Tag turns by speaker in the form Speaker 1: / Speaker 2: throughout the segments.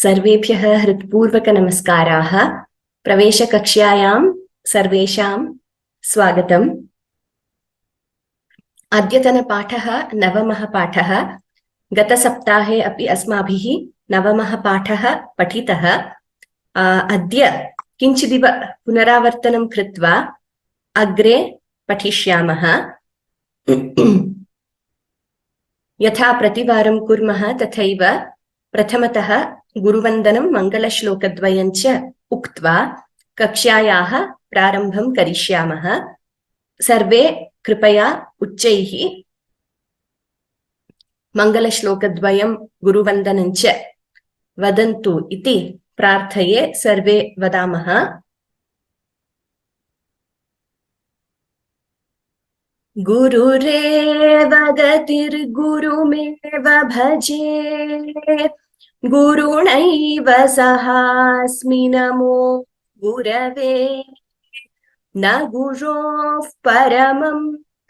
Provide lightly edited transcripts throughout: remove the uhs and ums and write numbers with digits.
Speaker 1: सर्वेभ्यः हृत्पूर्वक नमस्काराः। प्रवेशकक्ष्यायां सर्वेषां स्वागतम्। अद्यतनपाठः नवमः पाठः। गतसप्ताहे अपि अस्माभिः नवमः पाठः पठितः। अद्य किञ्चिदिव पुनरावर्तनं कृत्वा अग्रे पठिष्यामः। यथा प्रतिवारं कुर्मः तथैव प्रथमतः गुरुवन्दनं मङ्गलश्लोकद्वयं च उक्त्वा कक्ष्यायाः प्रारम्भं करिष्यामः। सर्वे कृपया उच्चैः मङ्गलश्लोकद्वयं गुरुवन्दनं च वदन्तु इति प्रार्थये। सर्वे वदामः। गुरुरेव गतिर्गुरुमेव भजे, गुरुणैव सहास्मि नमो गुरवे। न गुरोः परमं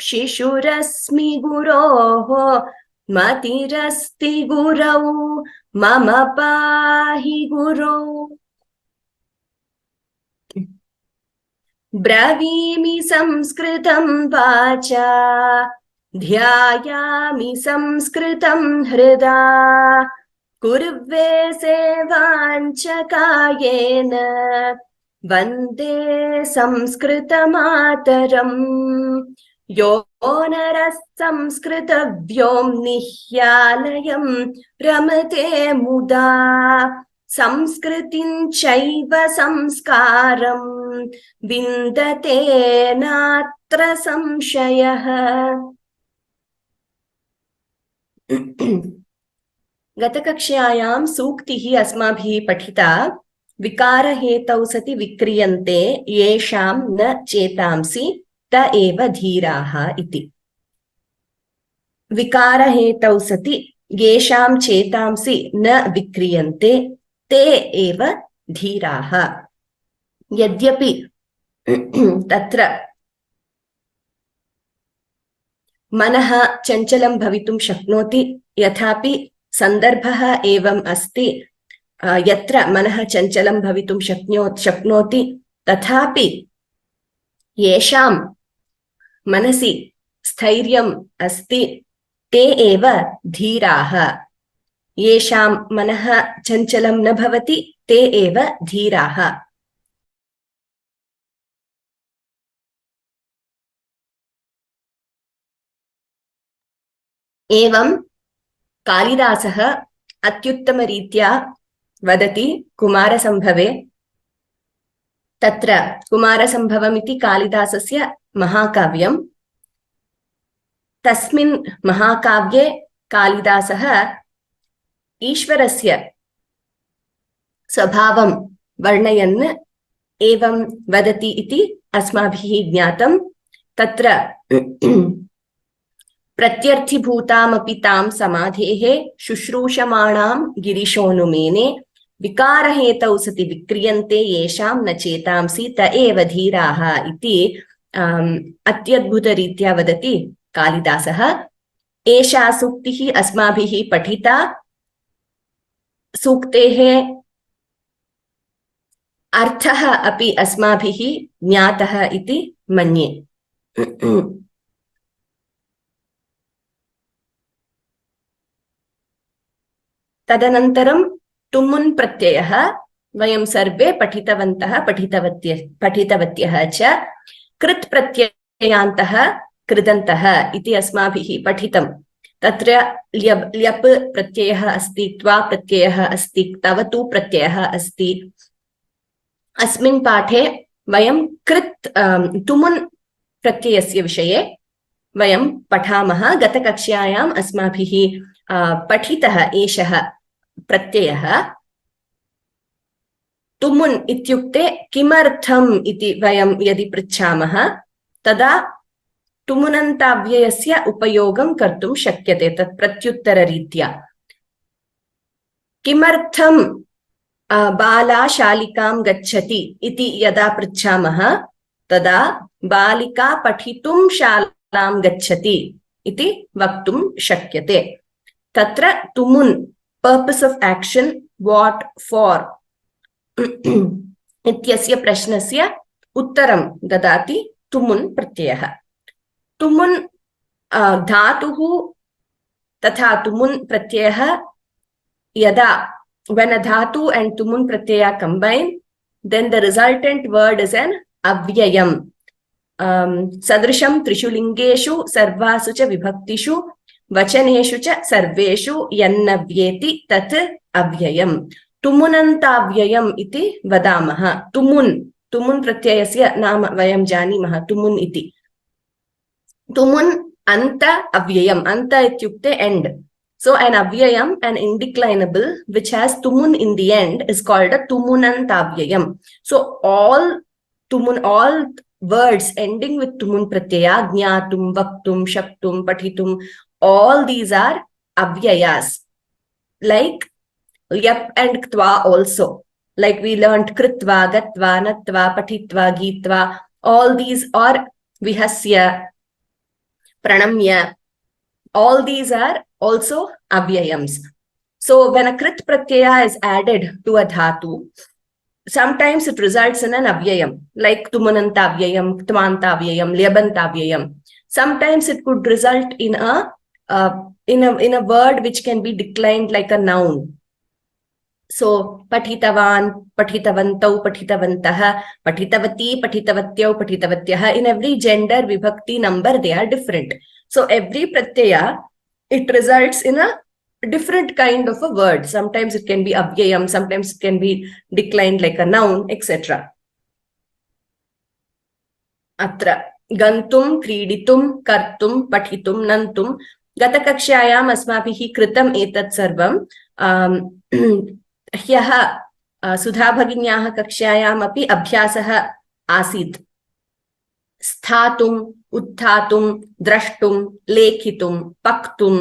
Speaker 1: शिशुरस्मि गुरोः, मतिरस्ति गुरौ मम पाहि गुरौ। ब्रवीमि संस्कृतं वाचा, ध्यायामि संस्कृतं हृदा, कुर्वे सेवाञ्च कायेन, वन्दे संस्कृतमातरम्। यो नरः संस्कृतव्योम्निः ह्यालयं रमते मुदा, संस्कृतिं चैव संस्कारं विन्दते नात्र संशयः। गतकक्ष्यायां सूक्तिः अस्माभिः पठिता। विकारहेतौ सति विक्रियन्ते येषां न चेतांसि त एव धीराः इति। विकारहेतौ सति येषां चेतांसि न विक्रियन्ते ते एव धीराः। यद्यपि तत्र मनः चञ्चलं भवितुं शक्नोति, यथापि सन्दर्भः एवम् अस्ति यत्र मनः चञ्चलं भवितुं शक्नोति, तथापि येषां मनसि स्थैर्यम् अस्ति ते एव धीराः। येषां मनः चञ्चलं न भवति ते एव धीराः। एवं कालिदासः अत्युत्तमरीत्या वदति कुमारसम्भवे। तत्र कुमारसम्भवमिति कालिदासस्य महाकाव्यम्। तस्मिन् महाकाव्ये कालिदासः ईश्वरस्य स्वभावं वर्णयन् एवं वदति इति अस्माभिः ज्ञातं। तत्र प्रत्यर्थीभूतामपि तां समाधेः शुश्रूषमाणां गिरिशोऽनुमेने, विकारहेतौ सति विक्रियन्ते येषां न चेतांसि त एव धीराः इति अत्यद्भुतरीत्या वदति कालिदासः। एषा सूक्तिः अस्माभिः पठिता। सूक्तेः अर्थः अपि अस्माभिः ज्ञातः इति मन्ये। तदनन्तरं तुमुन् प्रत्ययः वयं सर्वे पठितवन्तः पठितवत्यः च। कृत् प्रत्ययान्तः कृदन्तः इति अस्माभिः पठितं। तत्र ल्यप् प्रत्ययः अस्ति, त्वा प्रत्ययः अस्ति, तवतु प्रत्ययः अस्ति। अस्मिन् पाठे वयं कृत् तुमुन् प्रत्ययस्य विषये वयं पठामः। गतकक्ष्यायाम् अस्माभिः पठितः एषः प्रत्ययः। तुमुन् इत्युक्ते किमर्थम् इति वयं यदि पृच्छामः तदा तुमुनन्ताव्ययस्य उपयोगं कर्तुं शक्यते। तत् प्रत्युत्तररीत्या किमर्थं बाला शालिकां गच्छति इति यदा पृच्छामः तदा बालिका पठितुं शालां गच्छति इति वक्तुं शक्यते। तत्र तुमुन् purpose of action what, for इत्यस्य प्रश्नस्य उत्तरं ददाति तुमुन् प्रत्ययः. तुमुन् धातुः तथा तुमुन् प्रत्ययः यदा when a dhatu and tumun pratyaya combine, then the resultant word is an avyayam. Sadrisham trishu lingeshu sarvasu cha vibhaktishu vachaneshu cha sarveshu yannavyeti tat avyayam. Tumunantavyayam iti vadamaha. Tumun pratyayasya nama vayam janimah. Tumun iti. Tumun anta avyayam. Anta ityukte end. So an avyayam, an indeclinable, which has tumun in the end, is called a tumunantavyayam. So all words ending with tumun pratyaya, jnatum, vaktum, shaktum, pathitum, all these are avyayas. Like yap and ktva also. Like we learned kritva, gatva, natva, pathitva, gitva. All these are vihasya, pranamya. All these are also avyayams. So when a krit pratyaya is added to a dhatu, sometimes it results in an avyayam, like tumananta avyayam, ktmanta avyayam, lyabanta avyayam. Sometimes it could result in a word which can be declined like a noun. So pathitavan, pathitavantau, pathitavantaha, pathitavati, pathitavatyau, pathitavatyaha. In every gender vibhakti number, they are different. So every pratyaya, it results in a different kind of a word. Sometimes it can be avyayam, sometimes it can be declined like a noun, etc. Atra gantum, kriditum, kartum, pathitum, nantum. Gatakakshayam asmabhihi kritam etat sarvam. ह्यः सुधाभगिन्याः कक्ष्यायाम् अपि अभ्यासः आसीत्. स्थातुम्, उत्थातुम्, द्रष्टुम्, लेखितुम्, पक्तुम्,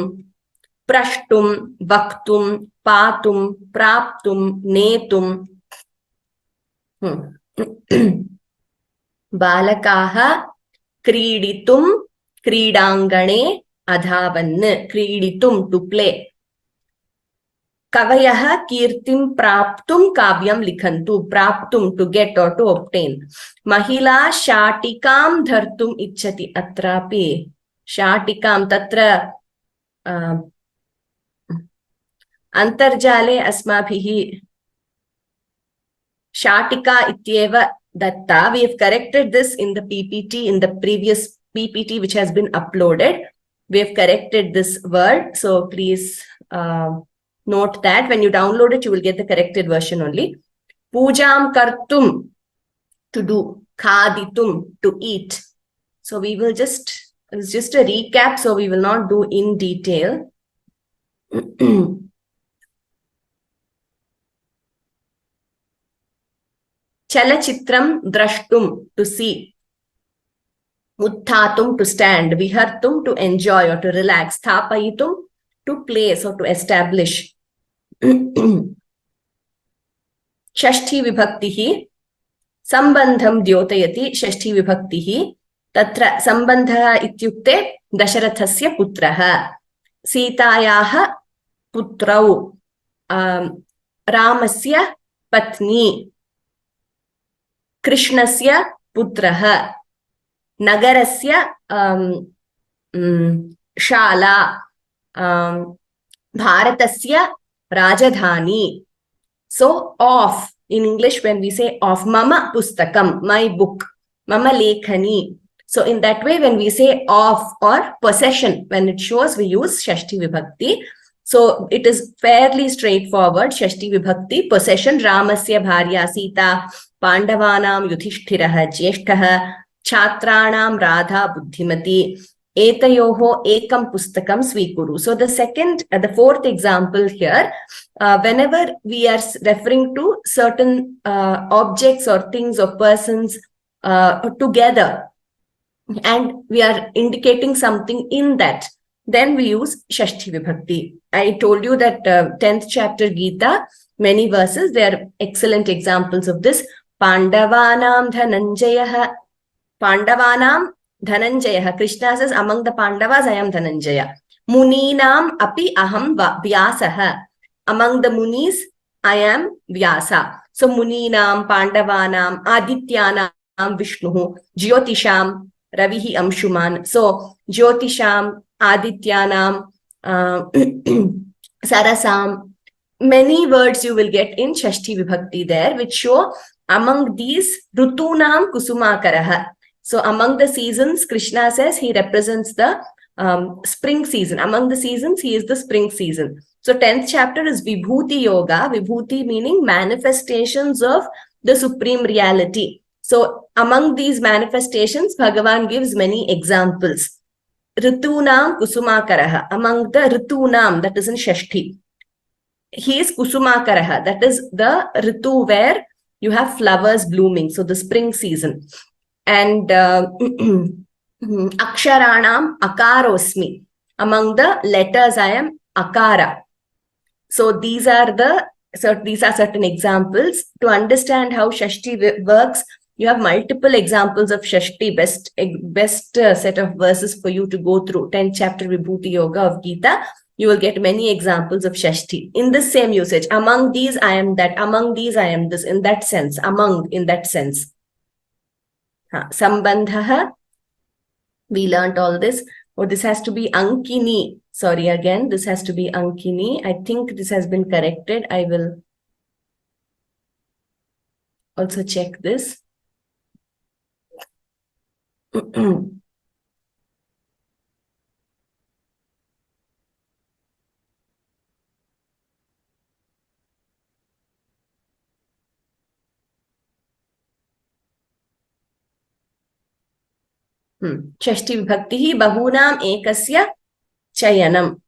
Speaker 1: प्रष्टुम्, वक्तुम्, पातुम्, प्राप्तुम्, नेतुम्. बालकाः क्रीडितुम्, क्रीडाङ्गणे अधावन्. क्रीडितुम्, टु प्ले. कवयः कीर्तिं प्राप्तुं काव्यं लिखन्तु. प्राप्तुं, टु गेट और टु ऑब्टेन. महिला शाटिकां धर्तुम् इच्छति. अत्रापि शाटिकां, तत्र अन्तर्जाले अस्माभिः शाटिका इत्येव Dutta. We have corrected this in the PPT, in the previous PPT which has been uploaded. We have corrected this word, so please note that when you download it, you will get the corrected version only. Pujam kartum, to do. Khaditum, to eat. So we will it's just a recap, so we will not do in detail. Chalachitram drashtum, to see. Utthatum, to stand. Vihartum, to enjoy or to relax. Thapayitum, to place or to establish. Shashti vibhaktihi sambandham dyotayati. Shashti vibhaktihi tatra sambandha ityukte Dasharathasya putraha. Sitayaha putrau. Ramasya patni. Krishnasya putraha. Nagarasya shala. Bharatasya Rajadhani. So of, in English when we say of, mama pustakam, my book, mama lekhani. So in that way when we say of or possession, when it shows, we use Shashti Vibhakti. So it is fairly straightforward. Shashti Vibhakti, possession. Ramasya bharya Sita, Pandavanam Yudhishthiraha Jyeshtaha, Chhatranam Radha Buddhimati. Etayoho ekam pustakam svikuru. So the fourth example here, whenever we are referring to certain objects or things or persons together, and we are indicating something in that, then we use Shashti Vibhakti. I told you that 10th chapter Gita, many verses, they are excellent examples of this. Pandavanam Dhananjayaha. Pandavanam Dhananjaya. Krishna says, among the Pandavas, I am Dhananjaya. Muninam api aham Vyasaha. Among the Munis, I am Vyasa. So Muninam, Pandavanam, Adityanam, Vishnu, Jyotisham, Ravihi Amshuman. So Jyotisham, Adityanam, Sarasam, many words you will get in Shashti Vibhakti there, which show among these Rutunam Kusumakaraha. So among the seasons, Krishna says he represents the spring season. Among the seasons, he is the spring season. So 10th chapter is Vibhuti Yoga. Vibhuti meaning manifestations of the supreme reality. So among these manifestations, Bhagavan gives many examples. Ritunam Kusumakaraha. Among the Ritunam, that is in Shashti. He is Kusumakaraha. That is the Ritu where you have flowers blooming. So the spring season. And Aksharanam Akarosmi. Among the letters, I am Akara. So these are certain examples. To understand how Shashti works, you have multiple examples of Shashti, best set of verses for you to go through. 10th chapter Vibhuti Yoga of Gita. You will get many examples of Shashti in the same usage. Among these, I am that. Among these, I am this. In that sense. Among, in that sense. Sambandhaha. We learnt all this. Oh, this has to be Ankini. Sorry, again, this has to be Ankini. I think this has been corrected. I will also check this. Shashti Vibhaktihi Bahunam Ekasya Chayanam.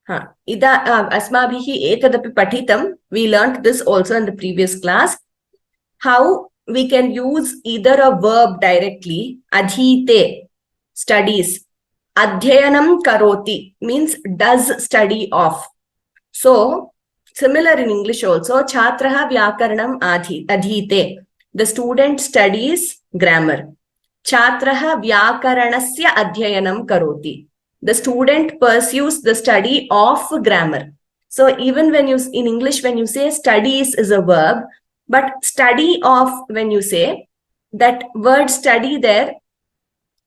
Speaker 1: Asmabhihi etadapi patitam. We learnt this also in the previous class. How we can use either a verb directly. Adhite, studies. Adhyayanam karoti means does study of. So, similar in English also. Chhatraha vyakaranam adhite. The student studies grammar. Chhatraha vyakaranasya adhyayanam karoti. The student pursues the study of grammar. So even when you, in English, when you say studies is a verb, but study of, when you say, that word study there,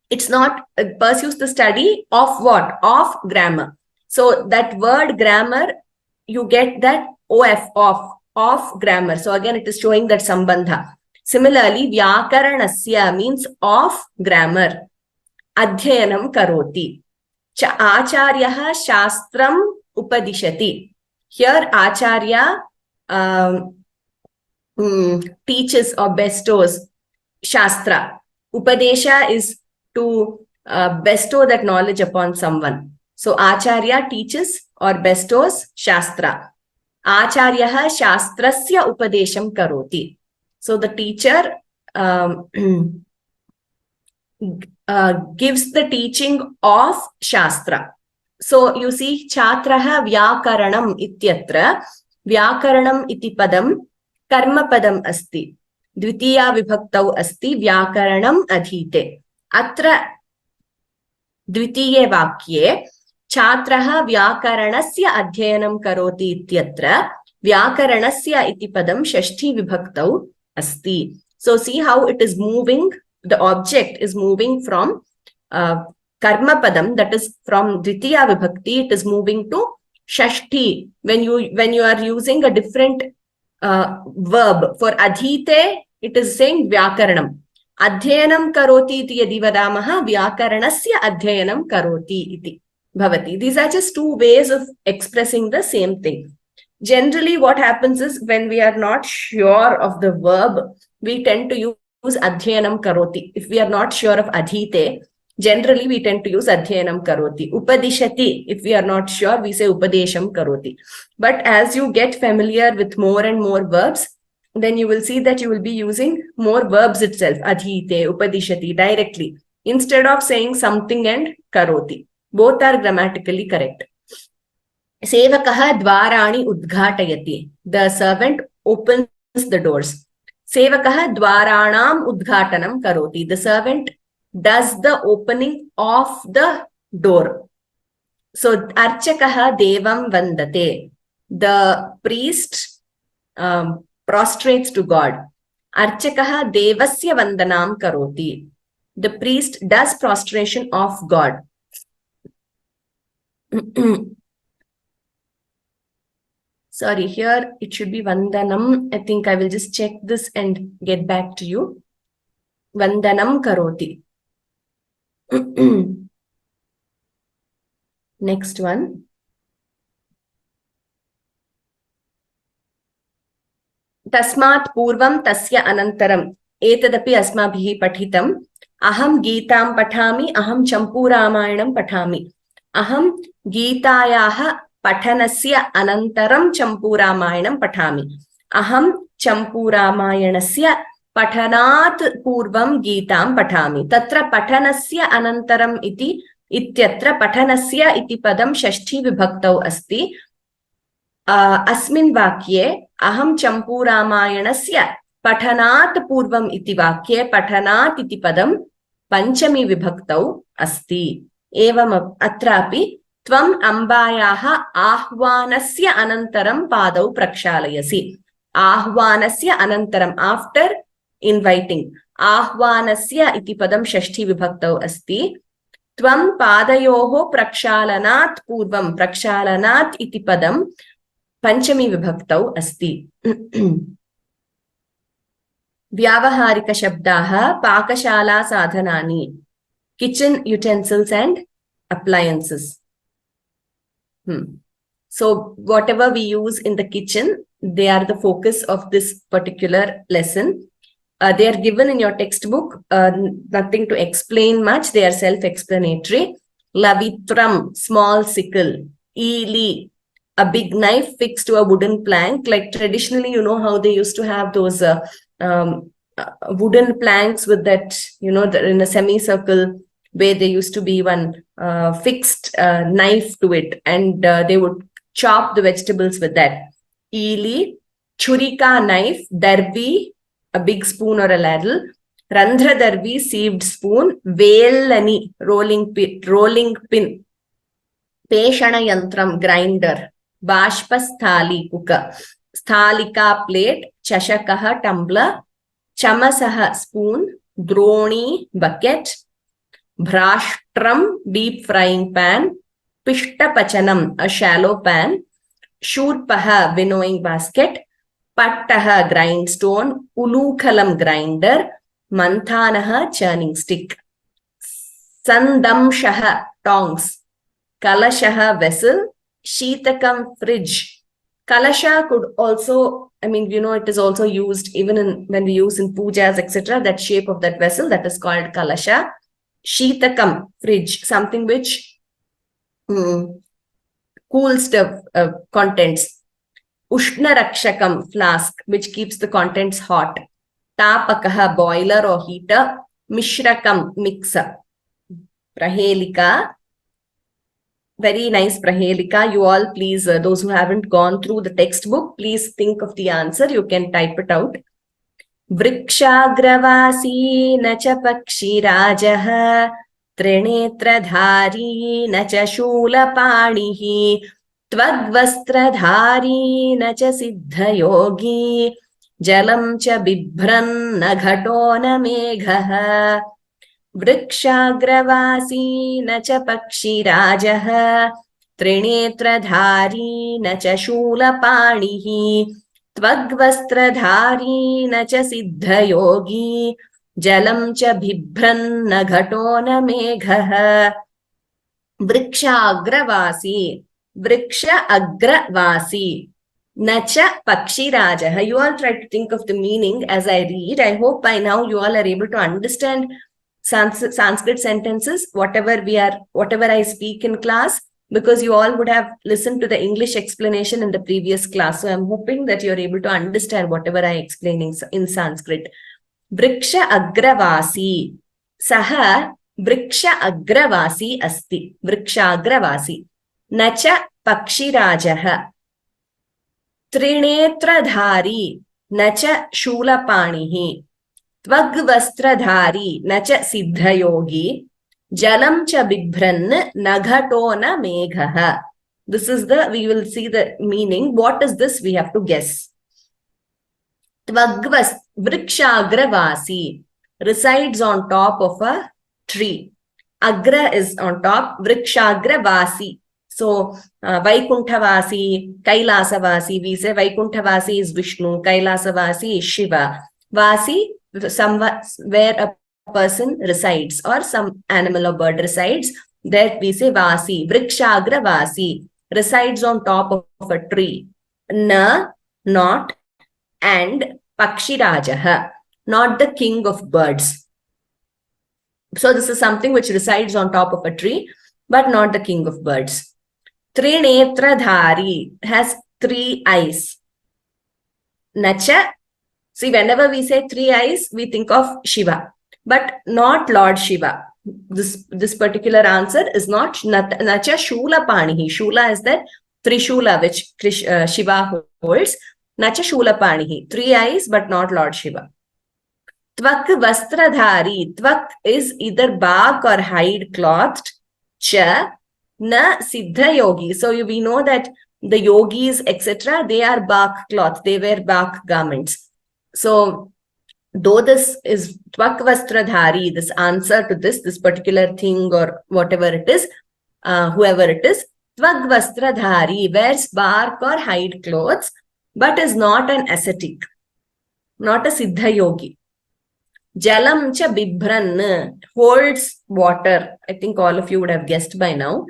Speaker 1: it's not, pursues the study of what? Of grammar. So that word grammar, you get that of grammar. So again, it is showing that sambandha. Similarly, vyakaranasya means of grammar. Adhyayanam karoti. Acharyaha shastram upadishati. Here Acharya teaches or bestows shastra. Upadesha is to bestow that knowledge upon someone. So Acharya teaches or bestows shastra. Acharyaha shastrasya upadesham karoti. So the teacher gives the teaching of Shastra. So you see, Chhatraha Vyakaranam ityatra. Vyakaranam iti padam karma padam asti. Dvitiya vibhaktau asti Vyakaranam adhite. Atra Dvitiye vakye Chhatraha Vyakaranasya adhyayanam karoti ityatra. Vyakaranasya iti padam Shashti vibhaktau asti. So see how it is moving. The object is moving from karma padam, that is from Dvitiya Vibhakti, it is moving to Shashti. When you are using a different verb for adhite, it is saying vyakaranam. Adhyayanam karoti iti yadi vadamaha vyakaranasya adhyayanam karoti iti bhavati. These are just two ways of expressing the same thing. Generally, what happens is when we are not sure of the verb, we tend to use adhyayanam karoti. If we are not sure of adhite, generally we tend to use adhyayanam karoti. Upadishati, if we are not sure, we say upadesham karoti. But as you get familiar with more and more verbs, then you will see that you will be using more verbs itself. Adhite, upadishati, directly. Instead of saying something and karoti. Both are grammatically correct. Sevakaha dvarani udghatayati. The servant opens the doors. Sevakaha dvaranam udghatanam karoti. The servant does the opening of the door. So, archakaha devam vandate. the priest prostrates to God. Archakaha devasya vandanam karoti. The priest does prostration of God. Sorry, here it should be vandanam. I think I will just check this and get back to you. Vandanam karoti. Next one. Tasmat purvam tasya anantaram. Etadapi asmabhihi pathitam. Aham Geetam pathami, aham Champu Ramayanam pathami. Aham Geetayaha pathanasya anantaram Champu Ramayanam pathami. Aham Champu Ramayanasya pathanat purvam Geetam pathami. Tatra pathanasya anantaram iti ityatra pathanasya iti padam shashti vibhaktau asti. Asmin vakye aham Champu Ramayanasya pathanat purvam iti vakye pathanat iti padam पंचमी विभक्तौ अस्ति एवं अत्रापि त्वम् अम्बायाः आह्वानस्य अनन्तरं पादौ प्रक्षालयसि आह्वानस्य अनन्तरं after inviting आह्वानस्य इति पदं षष्ठी विभक्तौ अस्ति त्वं पादयोः प्रक्षालनात् पूर्वं प्रक्षालनात् इति पदं पंचमी विभक्तौ अस्ति व्यावहारिक शब्दाः पाकशाला साधनानि kitchen utensils and appliances. So whatever we use in the kitchen, they are the focus of this particular lesson. They are given in your textbook, nothing to explain much, they are self-explanatory. Lavitram, small sickle. Eli, a big knife fixed to a wooden plank. Like traditionally, you know how they used to have those wooden planks with that, you know, in a semicircle where there used to be one fixed knife to it, and they would chop the vegetables with that. Eli, churika knife, darvi, a big spoon or a ladle, randhra darvi, sieved spoon, velani, rolling pin, peshana yantram, grinder, bashpa sthali, cooker, sthalika plate, chashakaha tumbler, chamasaha spoon, droni bucket, bhrashtram deep frying pan, pishtapachanam a shallow pan, shurpaha winnowing basket, pattaha grindstone, ulukhalam grinder, manthanaha churning stick, sandamshaha tongs, kalashaha vessel, sheetakam fridge. Kalasha could also, I mean, you know, it is also used even in when we use in pujas, etc. That shape of that vessel, that is called kalasha. Sheetakam, fridge, something which cools the contents. Ushna rakshakam, flask, which keeps the contents hot. Tapakaha, boiler or heater. Mishrakam, mixer. Prahelika, very nice prahelika. You all please, those who haven't gone through the textbook, please think of the answer. You can type it out. Vrikshagravasi na cha pakshirajaha trinetradhari na cha shulapanihi tvagvastradhari na cha siddhayogi jalam cha bibhran na ghato na meghaha Vrikshagravasi na cha pakshirajaha trinetradhari na cha shulapanihi Tvagvastradhari na cha siddhayogi jalam cha bibhran na ghato na meghaha. Vriksha agravasi, vriksha agravasi na cha pakshirajaha. You all try to think of the meaning as I read. I hope by now you all are able to understand Sanskrit sentences, whatever I speak in class, because you all would have listened to the English explanation in the previous class. So I'm hoping that you're able to understand whatever I explain in Sanskrit. Vriksha agravasi. Saha vriksha agravasi asti. Vriksha agravasi. Nacha pakshirajaha. Trinetradhari. Nacha shulapanihi. Tvagvastradhari. Nacha siddhayogi. Jalam cha bibhran na ghato na meghaha. This is we will see the meaning. What is this? We have to guess. Tvagvas vrikshagravasi, resides on top of a tree. Agra is on top, vrikshagravasi. So, Vaikunthavasi, Kailasavasi, we say Vaikunthavasi is Vishnu, Kailasavasi is Shiva. Vasi, somewhere where a person resides or some animal or bird resides, that we say Vasi. Vrikshagravasi, resides on top of a tree. Na, not, and Pakshirajaha, not the king of birds. So this is something which resides on top of a tree, but not the king of birds. Trinetradhari, has 3 eyes. Nacha, see, whenever we say 3 eyes, we think of Shiva, but not Lord Shiva. This particular answer is not Nacha Shula Panihi. Shula is that Trishula which Shiva holds. Nacha Shula Panihi. 3 eyes, but not Lord Shiva. Tvak Vastradhari. Tvak is either bark or hide clothed. Cha na Siddha Yogi. So we know that the yogis, etc., they are bark cloth. They wear bark garments. So though this is Tvak Vastradhari, this answer to this particular thing or whatever it is, whoever it is, Tvak Vastradhari wears bark or hide clothes, but is not an ascetic, not a Siddha yogi. Jalam cha bibhran, holds water. I think all of you would have guessed by now.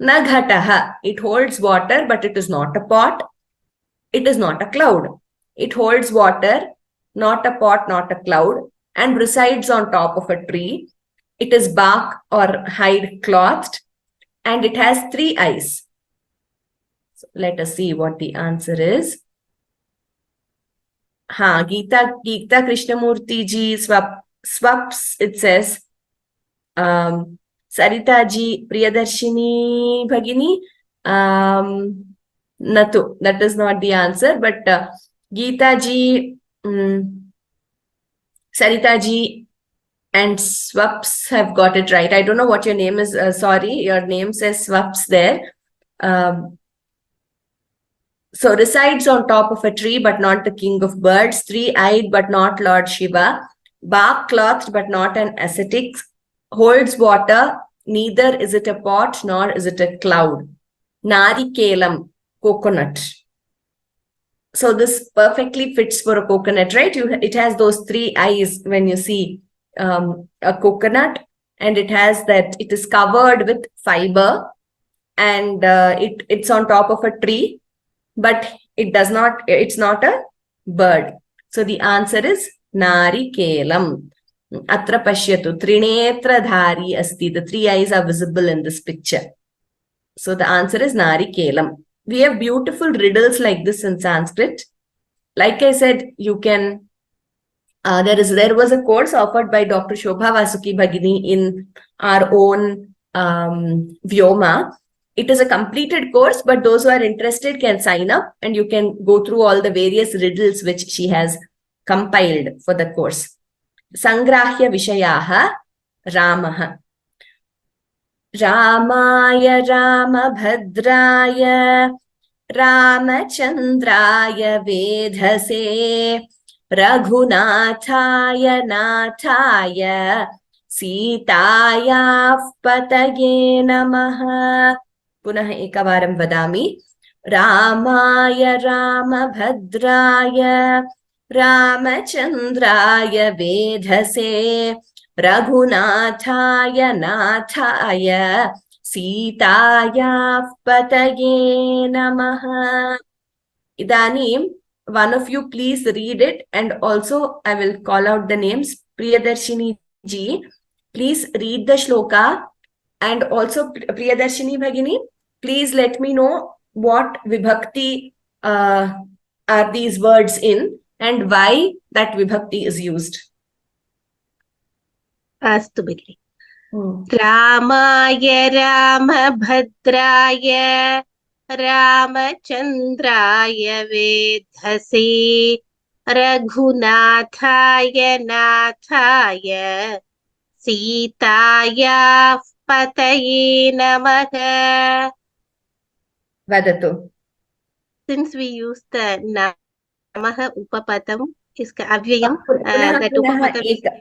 Speaker 1: Naghataha, it holds water, but it is not a pot. It is not a cloud. It holds water, not a pot, not a cloud, and resides on top of a tree. It is bark or hide clothed, and it has 3 eyes. So let us see what the answer is. Geeta Krishnamurti ji swaps, it says. Sarita ji, Priyadarshini Bhagini, Natu, that is not the answer, but Geeta ji, Sarita ji, and Swaps have got it right. I don't know what your name is. Sorry, your name says Swaps there. So resides on top of a tree, but not the king of birds. 3-eyed, but not Lord Shiva. Bark clothed, but not an ascetic. Holds water. Neither is it a pot, nor is it a cloud. Narikelam, coconut. So this perfectly fits for a coconut, right? It has those 3 eyes when you see a coconut, and it has that, it is covered with fiber, and it's on top of a tree, but it's not a bird. So the answer is Narikelam. Atra pashyatu trinetradhari asti. The 3 eyes are visible in this picture. So the answer is Narikelam. We have beautiful riddles like this in Sanskrit. Like I said, you can, there was a course offered by Dr. Shobha Vasuki Bhagini in our own Vyoma. It is a completed course, but those who are interested can sign up, and you can go through all the various riddles which she has compiled for the course. Sangrahya Vishayaha Ramaha. Ramaya Ramabhadraya Ramachandraya Vedhase Raghunathaya Nathaya Sitaya Pataye Namaha. Punah ekavaram vadami. Ramaya Ramabhadraya Ramachandraya Vedhase Raghunathaya Nathaya Sitaya Pataye Namaha. Idanim, one of you please read it, and also I will call out the names. Priyadarshini ji, please read the shloka, and also Priyadarshini Bhagini, please let me know what vibhakti are these words in, and why that vibhakti is used.
Speaker 2: Astu Bhagini. Ramaya Ramabhadraya Ramachandraya Vedhase Raghunathaya Nathaya Sitaya Pataye Namaha.
Speaker 1: Vadatu.
Speaker 2: Since we use the namaha upapadam, is avyayam,
Speaker 1: Punaha
Speaker 2: that
Speaker 1: punaha
Speaker 2: upapadam is
Speaker 1: eka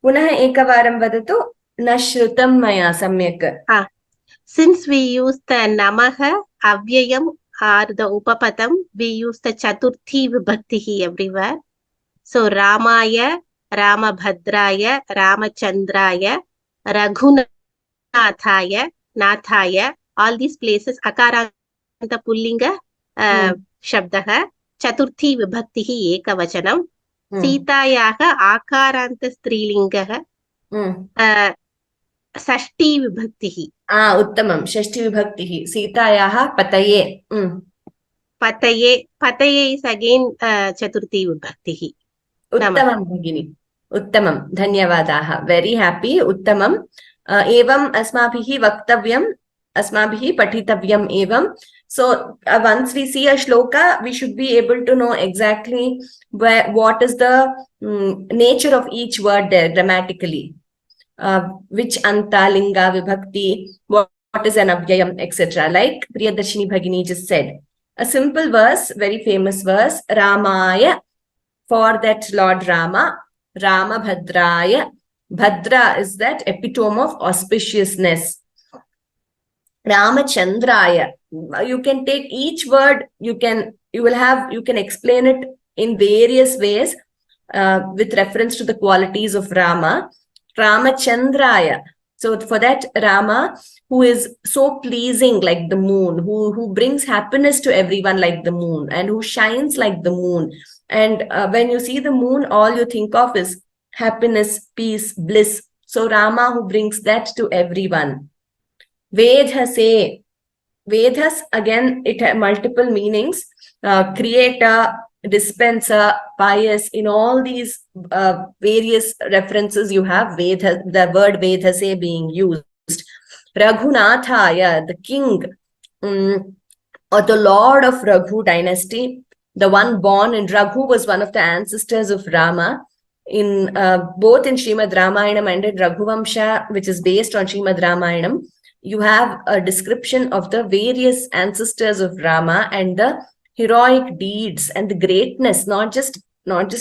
Speaker 1: पुनः एकवारं वदतु न श्रुतं मया सम्यक्
Speaker 2: since we use the namaha avyayam or the upapadam, we use the chaturthi vibhakti everywhere. So Ramaya, Ramabhadraya, Ramachandraya, Raghunathaya, Nathaya, all these places akaranta pullinga shabdaha chaturthi vibhaktihi ekavachanam. सीतायाः आकारान्त स्त्रीलिङ्गः षष्ठी विभक्तिः
Speaker 1: उत्तमं षष्ठी विभक्तिः सीतायाः पतये
Speaker 2: पतये पतये इस् अगेन् चतुर्थी विभक्तिः
Speaker 1: उत्तमं भगिनि उत्तमं धन्यवादाः वेरी हैप्पी उत्तमम् एवम् अस्माभिः वक्तव्यम् अस्माभिः पठितव्यम् एवं so once we see a shloka we should be able to know exactly what is the nature of each word there grammatically which anta linga vibhakti what is an avyayam etc like Priyadarshini Bhagini just said a simple verse very famous verse Ramaya for that Lord Rama Ramabhadraya Bhadra is that epitome of auspiciousness Ramachandraya you can take each word you can explain it in various ways with reference to the qualities of Rama Ramachandraya so for that Rama who is so pleasing like the moon who brings happiness to everyone like the moon and who shines like the moon and when you see the moon all you think of is happiness peace bliss so Rama who brings that to everyone Vedhase Vedas again it has multiple meanings creator dispenser pious in all these various references you have Veda the word Vedhase being used Raghunathaya the king or the lord of Raghu dynasty the one born in Raghu was one of the ancestors of Rama in both in Srimad Ramayanam and in Raghuvamsha which is based on Srimad Ramayanam you have a description of the various ancestors of Rama and the heroic deeds and the greatness not just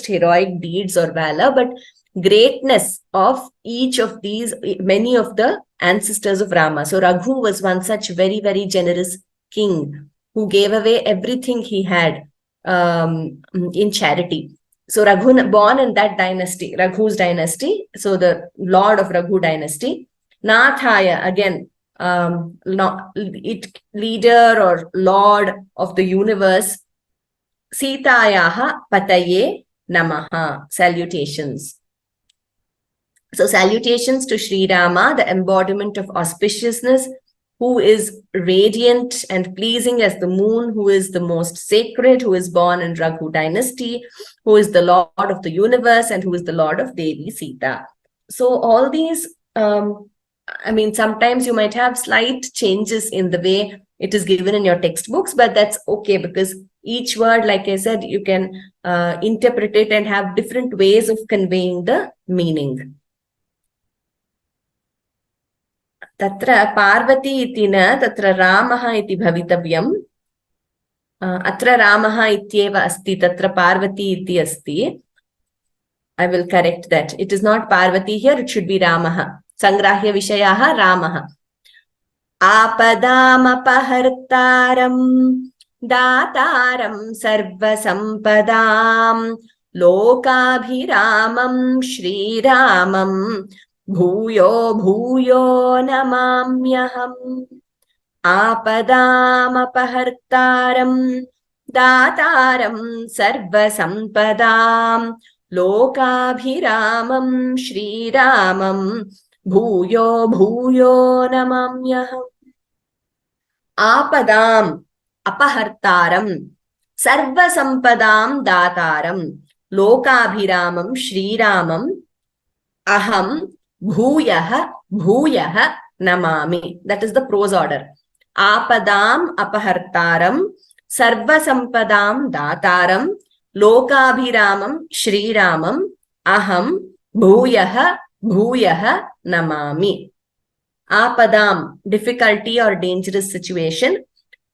Speaker 1: heroic deeds or valor but greatness of each of these many of the ancestors of Rama so Raghu was one such very very generous king who gave away everything he had in charity so Raghu born in that dynasty Raghu's dynasty so the lord of Raghu dynasty Nathaya again leader or lord of the universe Sitayaha pataye namaha salutations so salutations to Sri Rama the embodiment of auspiciousness who is radiant and pleasing as the moon who is the most sacred who is born in Raghu dynasty who is the lord of the universe and who is the lord of Devi Sita so all these I mean, sometimes you might have slight changes in the way it is given in your textbooks, but that's okay because each word, like I said, you can interpret it and have different ways of conveying the meaning. Tatra Parvati iti na, tatra Ramaha iti bhavitavyam. Atra Ramaha ityeva asti, tatra Parvati iti asti. I will correct that. It is not Parvati here, it should be Ramaha. Sangrahya Vishayaha Ramaha. Apadamapahārtāram Dātāram Sarvasampadām Lokābhiramam Shriramam Bhuyo Bhuyo Namamyaham Apadamapahārtāram Dātāram Sarvasampadām Lokābhiramam Shriramam Bhuyo Bhuyo Namamyaham Apadam Apahartaram Sarva Sampadam Dataram Lokabhiramam Shriramam Aham Bhuyaha Bhuyaha Namami. That is the prose order. Apadam Apahartaram Sarva Sampadam Dataram Lokabhiramam Shriramam Aham Bhuyaha Bhuyaha Namami. Apadam, difficulty or dangerous situation.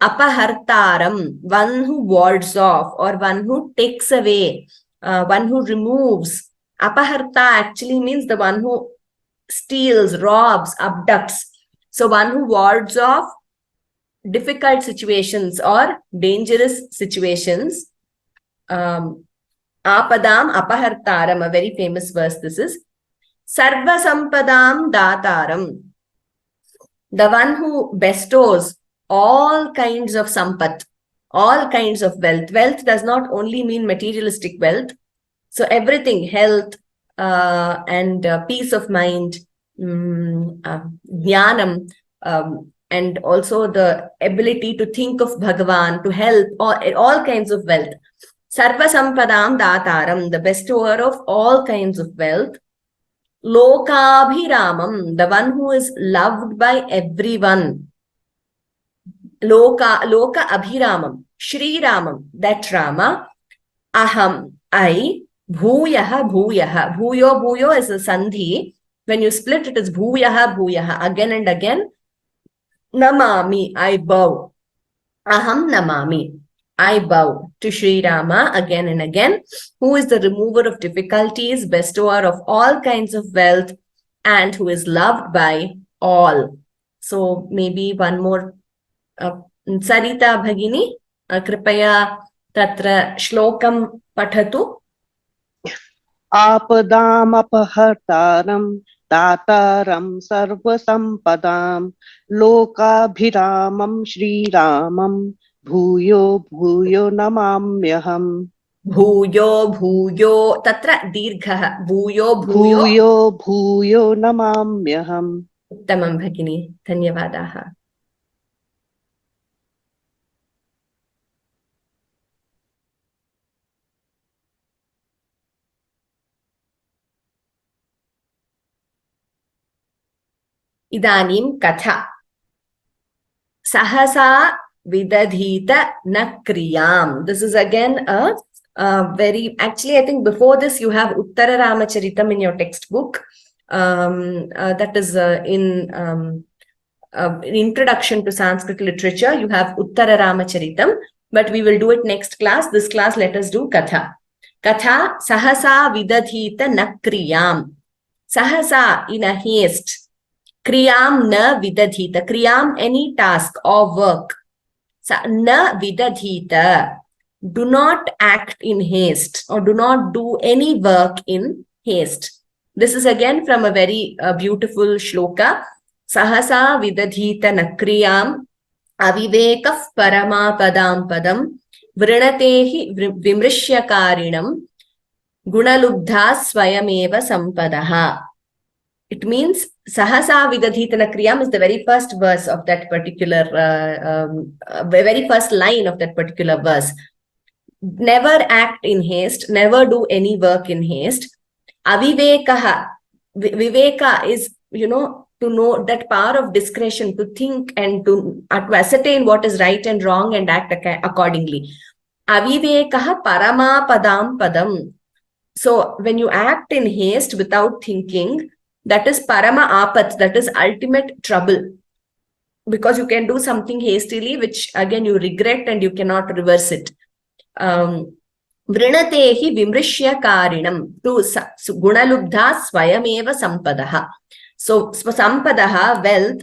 Speaker 1: Apahartaram, one who wards off or one who takes away, one who removes. Apaharta actually means the one who steals, robs, abducts. So one who wards off difficult situations or dangerous situations. Apadam apahartaram, a very famous verse this is. Sarva sampadam dataram, the one who bestows all kinds of sampat, all kinds of wealth. Wealth does not only mean materialistic wealth. So everything, health and peace of mind, jnanam, and also the ability to think of Bhagavan, to help, all kinds of wealth. Sarva sampadam dataram, the bestower of all kinds of wealth. Lokabhiramam, the one who is loved by everyone. Loka abhiramam, Shri Ramam, that Rama. Aham, I. Bhuyaha bhuyaha. Bhuyo bhuyo is a sandhi. When you split it is bhuyaha bhuyaha. Again and again. Namami, I bow. Aham namami, I bow to Sri Rama again and again, who is the remover of difficulties, bestower of all kinds of wealth, and who is loved by all. So maybe one more. Sarita Bhagini, kripaya tatra shlokam pathatu.
Speaker 3: आपदाम अपहर्तारम दातारम सर्वसंपदाम लोकाभिरामम श्रीरामम भूयो भूयो नमाम्यहम्
Speaker 1: भूयो भूयो तत्र दीर्घः भूयो भूयो
Speaker 3: भूयो भूयो नमाम्यहम्.
Speaker 1: उत्तमं भगिनी, धन्यवादाः. इदानीं कथा. सहसा विदधीत न क्रियाम. This is again a very, actually I think before this you have Uttara Ramacharitam in your textbook. That is in introduction to Sanskrit literature. You have Uttara Ramacharitam, but we will do it next class. This class let us do Katha. Katha sahasa vidadhita na kriyam. Sahasa, in a haste. Kriyam na vidadhita. Kriyam, any task or work. Na vidadhita. Do not act in haste or do not do any work in haste. This is again from a very beautiful shloka. Sahasa vidadhita na kriyam avivekah paramapadam padam vrinatehi vimrishyakarinam gunalubdha swayameva sampadaha. It means Sahasa Vidadhitana Kriyam is the very first verse of that particular, very first line of that particular verse. Never act in haste, never do any work in haste. Avivekaha, Viveka is, to know that power of discretion, to think and to ascertain what is right and wrong and act accordingly. Avivekaha parama padam padam. So when you act in haste without thinking, that is parama apat, that is ultimate trouble. Because you can do something hastily, which again you regret and you cannot reverse it. Vrinatehi vimrishyakarinam, to gunalubdha swayameva sampadaha. So sampadaha, wealth,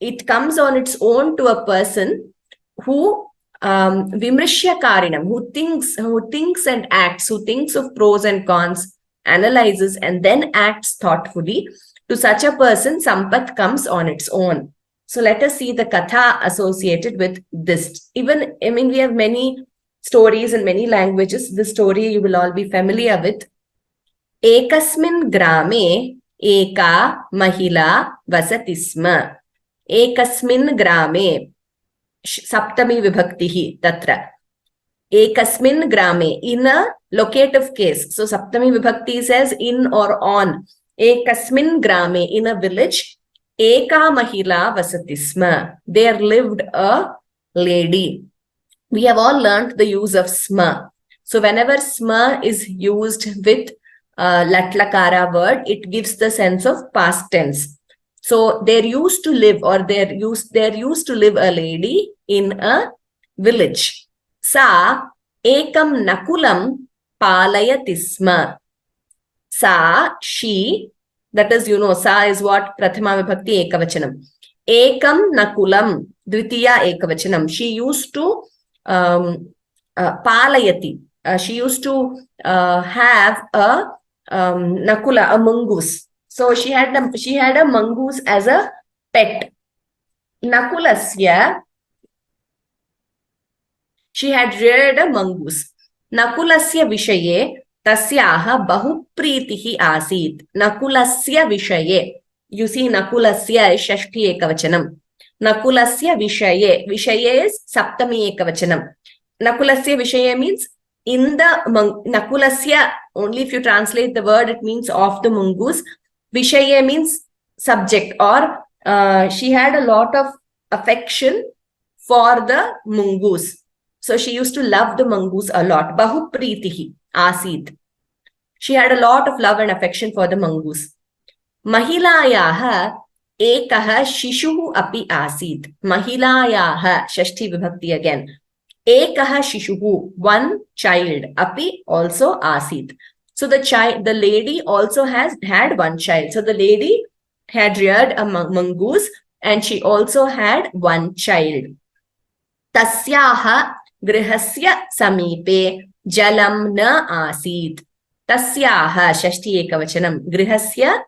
Speaker 1: it comes on its own to a person who vimrishyakarinam, who thinks and acts, who thinks of pros and cons, analyzes and then acts thoughtfully. To such a person, sampat comes on its own. So let us see the katha associated with this. Even, we have many stories in many languages. This story you will all be familiar with. Ekasmin grame eka mahila vasatisma. Ekasmin grame, saptami vibhaktihi tatra. Ekasmin grame, in a locative case. So Saptami Vibhakti says in or on. Ekasmin grame, in a village. Eka mahila vasatisma. There lived a lady. We have all learned the use of sma. So whenever sma is used with latlakara word, it gives the sense of past tense. So there used to live, or there used to live a lady in a village. Sa ekam nakulam palayati sma. Sa, she, that is, sa is what? Prathama vibhakti ekavachanam. Ekam nakulam, dvitiya ekavachanam. She used to palayati. She used to have a nakula, a mongoose. So she had a mongoose as a pet. Nakulasya, she had reared a mongoose. Nakulasya vishaye tasyaha bahupritihi asit. Nakulasya vishaye. You see, Nakulasya is Shashti Ekavachanam. Nakulasya vishaye. Vishaye is Saptami Ekavachanam. Nakulasya vishaye means in the Nakulasya, only if you translate the word, it means of the mongoose. Vishaye means subject, or she had a lot of affection for the mongoose. So she used to love the mongoose a lot. Bahupritihi asid. She had a lot of love and affection for the mongoose. Mahilayaha ekaha shishuhu api asid. Mahilayaha, Shashti Vibhakti again. Ekaha shishuhu, one child. Api, also asid. So the lady also had one child. So the lady had reared a mongoose and she also had one child. Tasyaha grihasya samipe jalam na asid. Tasyaha, Shashti Ekavachanam. Grihasya,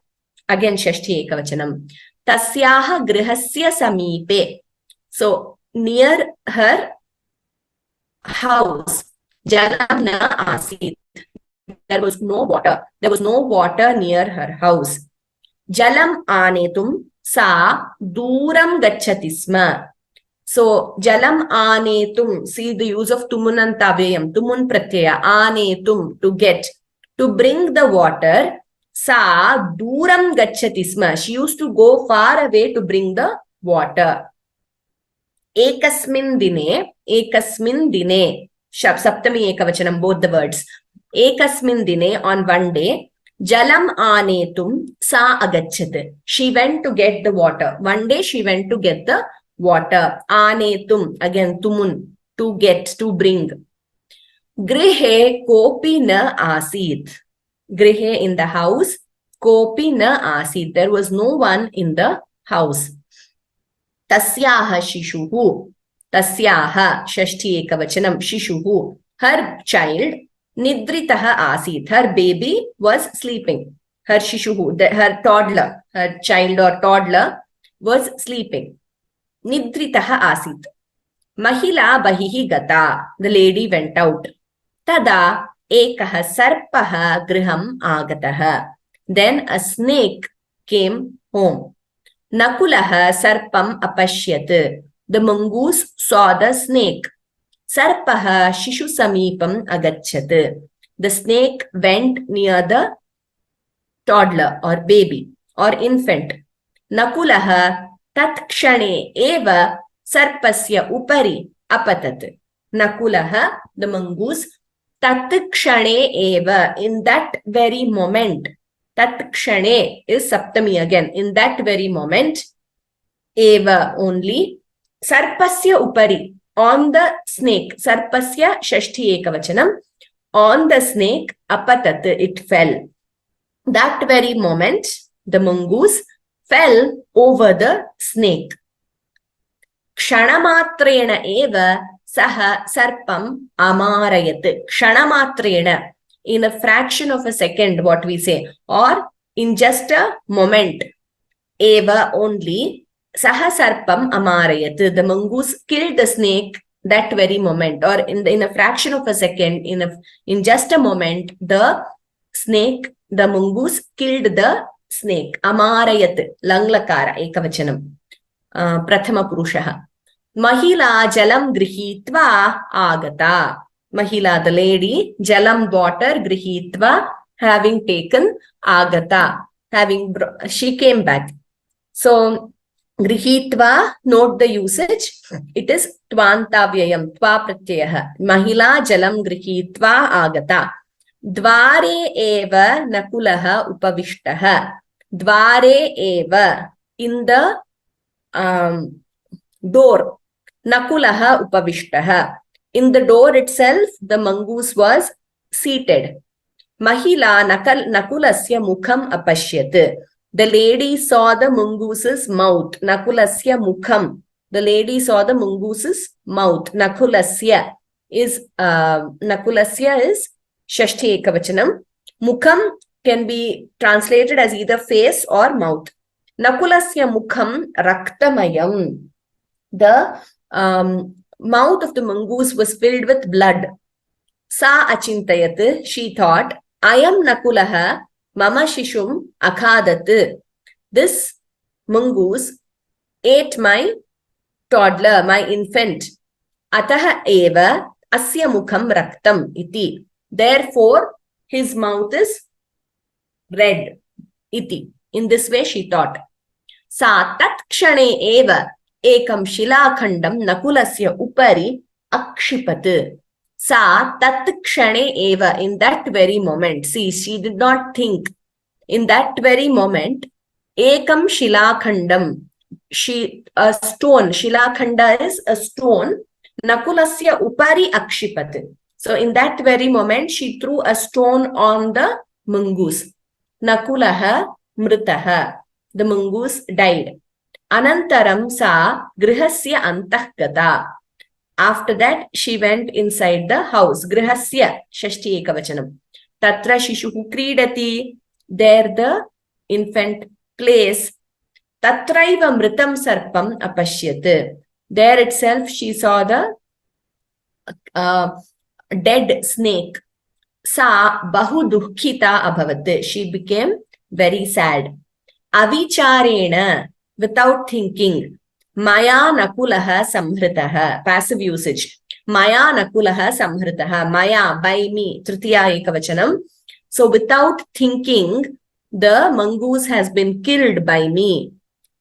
Speaker 1: again Shashti Ekavachanam. Tasyaha grihasya samipe. So near her house, jalam na asid. There was no water. There was no water near her house. Jalam anetum sa duram gacchati sma. So jalam anetum, see the use of tumunantavayam, tumun pratyaya, anetum, to get, to bring the water. Sa duram gacchati sma. She used to go far away to bring the water. Ekasmin dine, Saptami Ekavachanam, both the words. Ekasmin dine, on one day, jalam anetum sa agachat. She went to get the water. One day she went to get the water. Anetum, again tumun, to get, to bring. Grihe kopi na asid. Grihe, in the house. Kopi na asid. There was no one in the house. Tasyaha shishuhu. Tasyaha, Shashti Ekavachanam, shishuhu. Her child. Nidritaha asid. Her baby was sleeping. Her shishuhu, her toddler, her child or toddler was sleeping. Nidritaha asid. Mahila bahihi gata. The lady went out. Tada ekaha sarpaha griham agataha. Then a snake came home. Nakulaha sarpam apashyat. The mongoose saw the snake. Sarpaha shishu samipam agachat. The snake went near the toddler or baby or infant. Nakulaha tatkshane eva sarpasya upari apatat. Nakulaha, the mongoose, tatkshane eva, in that very moment. Tatkshane is Saptami again. In that very moment, eva, only, sarpasya upari, on the snake. Sarpasya Shashti Ekavachanam. On the snake, apatat, it fell. That very moment, the mongoose fell over the snake. Kshanamatrena eva saha sarpam amarayat. Kshanamatrena, in a fraction of a second, what we say, or in just a moment. Eva, only, saha sarpam amarayat. The mongoose killed the snake that very moment, or in a fraction of a second, in just a moment, the snake, the mongoose killed the snake. Amarayat, langlakara, ekavachanam. Prathama purushaha. Mahila jalam grihitva agata. Mahila, the lady, jalam, water, grihitva, having taken, agata, she came back. So grihitva, note the usage. It is tvantavyayam, tva pratyaha. Mahila jalam grihitva agata. Dvare eva nakulaha upavishtaha. Dvare eva, in the door. Nakulaha upavishtaha. In the door itself, the mongoose was seated. Mahila Nakulasya mukham apashyat. The lady saw the mongoose's mouth. Nakulasya mukham. The lady saw the mongoose's mouth. Nakulasya is Shashti Ekavachanam. Mukham can be translated as either face or mouth. Nakulasya mukham raktamayam. The mouth of the mongoose was filled with blood. Sa achintayat, she thought, Ayam Nakulaha mama shishum akhadat. This mongoose ate my toddler, my infant. Ataha eva asya mukham raktam iti. Therefore, his mouth is red. Iti. In this way she thought. Sa tat kshane eva ekam shilakhandam nakulasya upari akshipat. Sa tat kshane eva, in that very moment, see, she did not think. In that very moment, ekam shilakhandam, a stone, shilakhanda is a stone, nakulasya upari akshipat. So in that very moment, she threw a stone on the mongoose. Nakulaha mritaha. The mongoose died. Anantaram sa grihasya antahgata. After that, she went inside the house. Grihasya, Shashti Ekavachanam. Tatra shishuhu kridati. There the infant plays. Tatraiva mritam sarpam apashyat. There itself she saw the dead snake. Sa bahu dukhita abhavat. She became very sad. Avicharena, without thinking. Maya nakulaha samhritaha, passive usage. Maya nakulaha samhritaha, maya, by me, tritiya ekavachanam. So without thinking, the mongoose has been killed by me.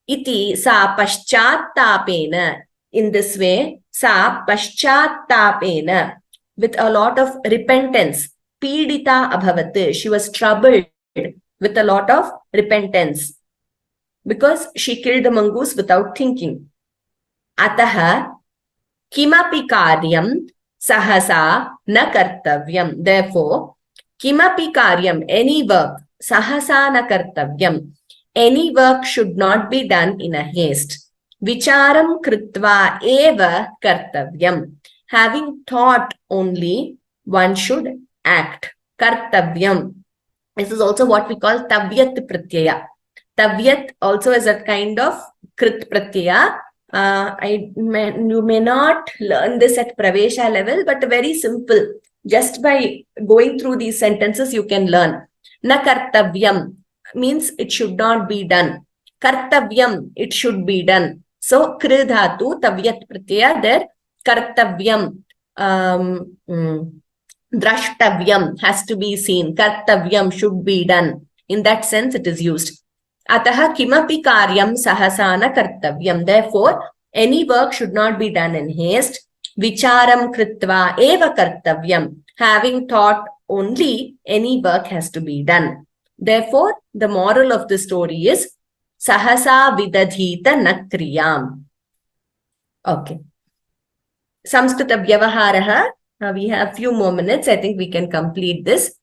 Speaker 1: Iti sa paschattapena. In this way, sa paschattapena, with a lot of repentance. Pidita abhavat, she was troubled with a lot of repentance. Because she killed the mongoose without thinking. Ataha kimapi karyam sahasa na kartavyam. Therefore, kimapi karyam, any work, sahasa na kartavyam, any work should not be done in a haste. Vicharam kritva eva kartavyam. Having thought only, one should act. Kartavyam. This is also what we call tavyat pratyaya. Tavyat also is a kind of krit pratyaya. You may not learn this at Pravesha level, but very simple. Just by going through these sentences, you can learn. Na kartavyam means it should not be done. Kartavyam, it should be done. So, kri dhatu, tavyat pratyaya, there, kartavyam, drashtavyam, has to be seen. Kartavyam, should be done. In that sense, it is used. Ataha kimapi karyam sahasana kartavyam. Therefore, any work should not be done in haste. Vicharam kritva eva kartavyam. Having thought only, any work has to be done. Therefore, the moral of the story is sahasa vidadhita nakriyam. Okay. Samskrita vyavaharaha. We have few more minutes. I think we can complete this.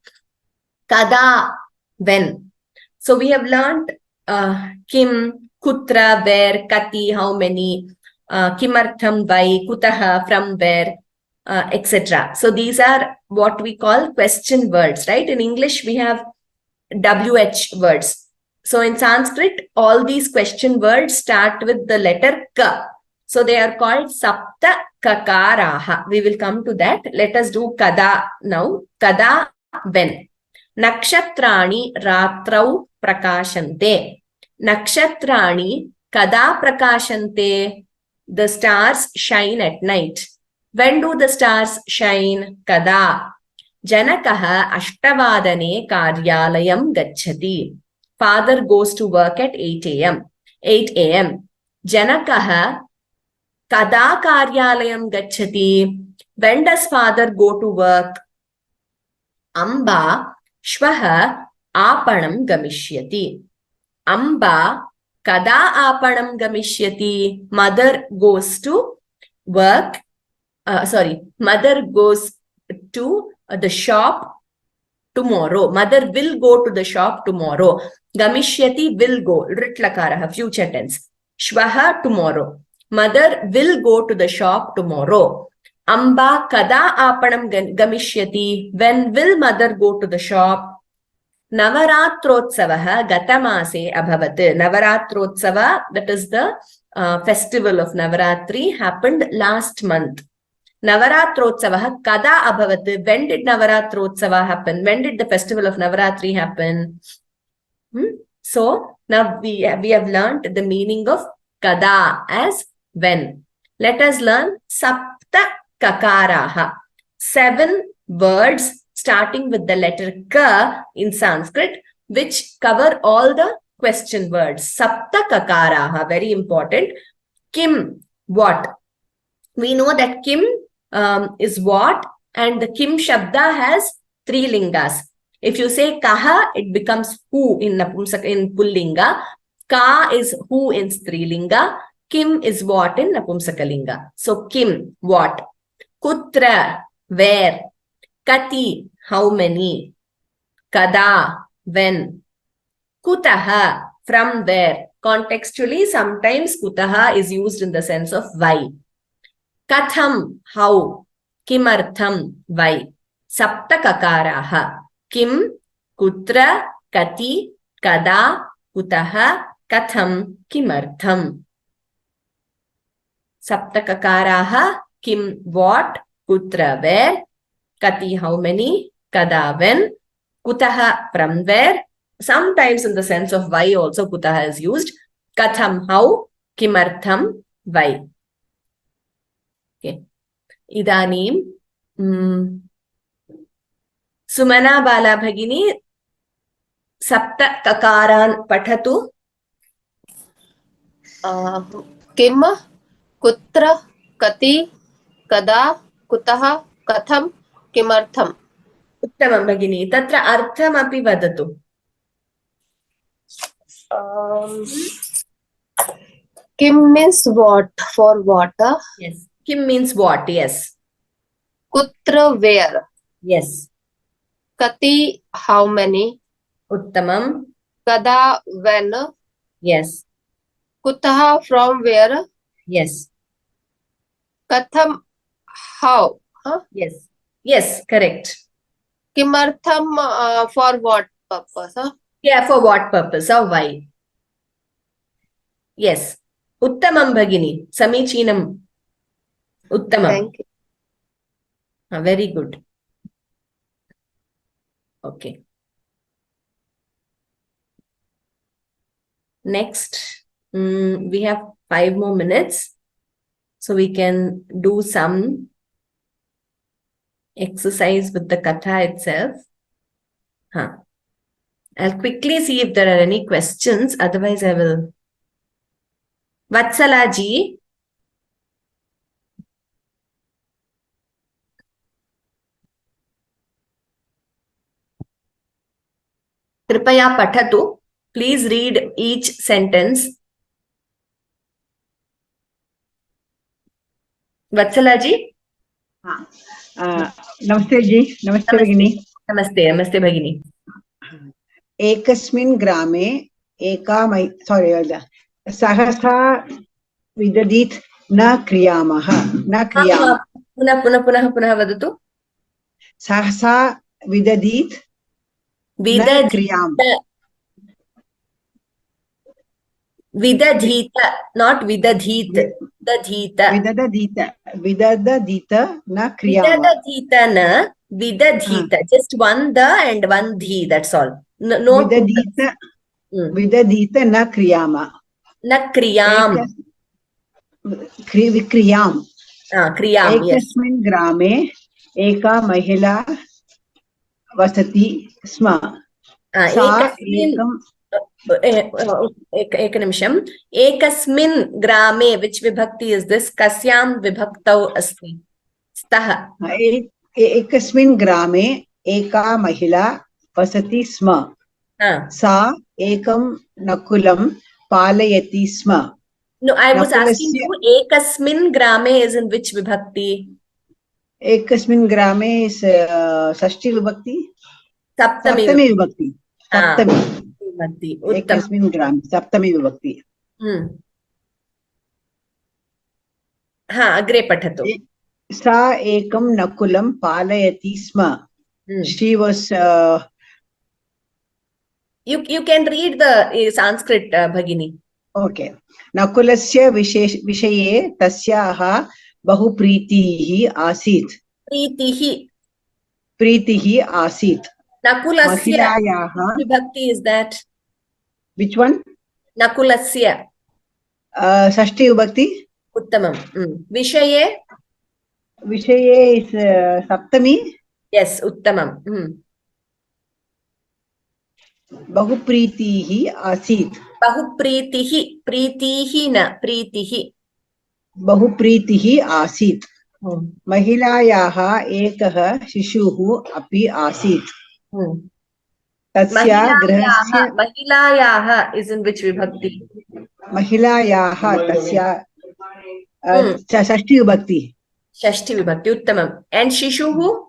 Speaker 1: Kada, when. So we have learned kim, kutra, where, kati, how many, kimartham, why, kutaha, from where, etc. So these are what we call question words, right? In English, we have WH words. So in Sanskrit, all these question words start with the letter Ka. So they are called Sapta Kakaraha. We will come to that. Let us do Kada now. Kada, when. Nakshatrani ratrau prakashante. Nakshatrani kada prakashante. The stars shine at night. When do the stars shine? Kada. Janakaha ashtavadane karyalayam gacchati. Father goes to work at 8 a.m. 8 a.m. Janakaha kada karyalayam gacchati. When does father go to work? Amba Shvaha Apanam Gamishyati. Amba Kada aapanam gamishyati? Mother goes to work. Mother goes to the shop tomorrow. Mother will go to the shop tomorrow. Gamishyati, will go. Ritlakaraha, future tense. Shvaha, tomorrow. Mother will go to the shop tomorrow. Amba kada aapanam gamishyati? When will mother go to the shop? Navaratrotsavaha gatamase abhavat. Navaratrotsava, that is the festival of Navaratri, happened last month. Navaratrotsavaha kada abhavat. When did Navaratrotsava happen? When did the festival of Navaratri happen? So now we have learned the meaning of kada as when. Let us learn sapta kakaraha. 7 words starting with the letter ka in Sanskrit, which cover all the question words. Sapta kakaraha, very important. Kim, what? We know that kim is what, and the kim shabda has 3 lingas. If you say kaha, it becomes who in pullinga. Ka is who in strilinga. Kim is what in napumsakalinga. So kim, what? Kutra, where? Kati, how many? Kada, when? Kutaha, from where? Contextually, sometimes kutaha is used in the sense of why. Katham, how? Kimartham, why? Sapta kakaraha. Kim, kutra, kati, kada, kutaha, katham, kimartham. Sapta kakaraha. Kim, what? Kutra, where? Kati, how many? Kada, when? Kutaha, from where? Sometimes in the sense of why also kutaha is used. Katham, how? Kimartham, why? Okay. Idanim. Sumana Bala Bhagini Sapta Kakaran Pathatu.
Speaker 4: Kim, kutra, kati, kada, kutaha, katham, kimartham.
Speaker 1: Uttamam Bhagini. Tatra artham api vadatu.
Speaker 4: Kim means what? For what?
Speaker 1: Yes. Kim means what? Yes.
Speaker 4: Kutra, where?
Speaker 1: Yes.
Speaker 4: Kati, how many?
Speaker 1: Uttamam.
Speaker 4: Kada, when?
Speaker 1: Yes.
Speaker 4: Kutaha, from where?
Speaker 1: Yes.
Speaker 4: Katham, how?
Speaker 1: Yes. Yes, correct.
Speaker 4: Kimartham, for what purpose?
Speaker 1: Yeah, for what purpose or why? Yes. Uttamam Bhagini. Samichinam. Uttamam.
Speaker 4: Thank you.
Speaker 1: Very good. Okay. Next, we have 5 more minutes. So we can do some exercise with the katha itself. I'll quickly see if there are any questions. Otherwise, I will. Vatsala ji. Kripaya pathatu. Please read each sentence. Vatsala ji.
Speaker 5: नमस्ते जी, नमस्ते भगिनी।
Speaker 1: नमस्ते, नमस्ते भगिनी।
Speaker 5: एकस्मिन् ग्रामे सहसा विदधीत् न क्रियामः न क्रियाम।
Speaker 1: पुनः वदतु।
Speaker 5: सहसा विदधीत् न क्रियाम।
Speaker 1: Vidadhita, not vidadhit.
Speaker 5: Vidadhita na kriyama.
Speaker 1: Vidadhita na, vidadhita. Just one the and one dhi, that's all. No.
Speaker 5: Vidadhita na kriyama.
Speaker 1: Na kriyam.
Speaker 5: Kriyam.
Speaker 1: Kriyam, yes.
Speaker 5: Ekasmin grame eka mahila vasati sma.
Speaker 1: Ekanimsham. Ekasmin grame, which vibhakti is this? Kasyam vibhaktau asti. Staha.
Speaker 5: Ekasmin grame eka mahila vasati sma. Sa ekam nakulam पालयति स्म.
Speaker 1: No, I was asking
Speaker 5: Nakulasya-
Speaker 1: you, ekasmin grame is in which vibhakti?
Speaker 5: एकस्मिन् ग्रामे षष्ठी विभक्ति
Speaker 1: Saptami
Speaker 5: सप्तमी विभक्ति सप्तमी
Speaker 1: vibhakti. Uttam.
Speaker 5: एकस्मिन् ग्रामे सप्तमी विभक्ति.
Speaker 1: हाँ, अग्रे पठतु.
Speaker 5: सा एकं नकुलं पालयति स्म. She was
Speaker 1: You can read the Sanskrit, Bhagini.
Speaker 5: okay. नकुलस्य विषये तस्याः बहु प्रीतिः आसीत्. प्रीतिः आसीत्.
Speaker 1: Nakulasya
Speaker 5: महिलायाः
Speaker 1: vibhakti is that?
Speaker 5: which one?
Speaker 1: Nakulasya.
Speaker 5: षष्ठी विभक्ति.
Speaker 1: Uttamam. Vishaye?
Speaker 5: विषये is सप्तमी.
Speaker 1: Yes, uttamam.
Speaker 5: बहु प्रीतिः आसीत्.
Speaker 1: बहु प्रीतिः. प्रीतिः न प्रीतिः.
Speaker 5: बहु प्रीतिः आसीत्. महिलायाः एकः शिशुः अपि आसीत्. तस्या गृहस्य
Speaker 1: महिलायाः is in which vibhakti?
Speaker 5: महिलायाः तस्या षष्ठी विभक्ति.
Speaker 1: षष्ठी विभक्ति. उत्तमम्. And शिशुः?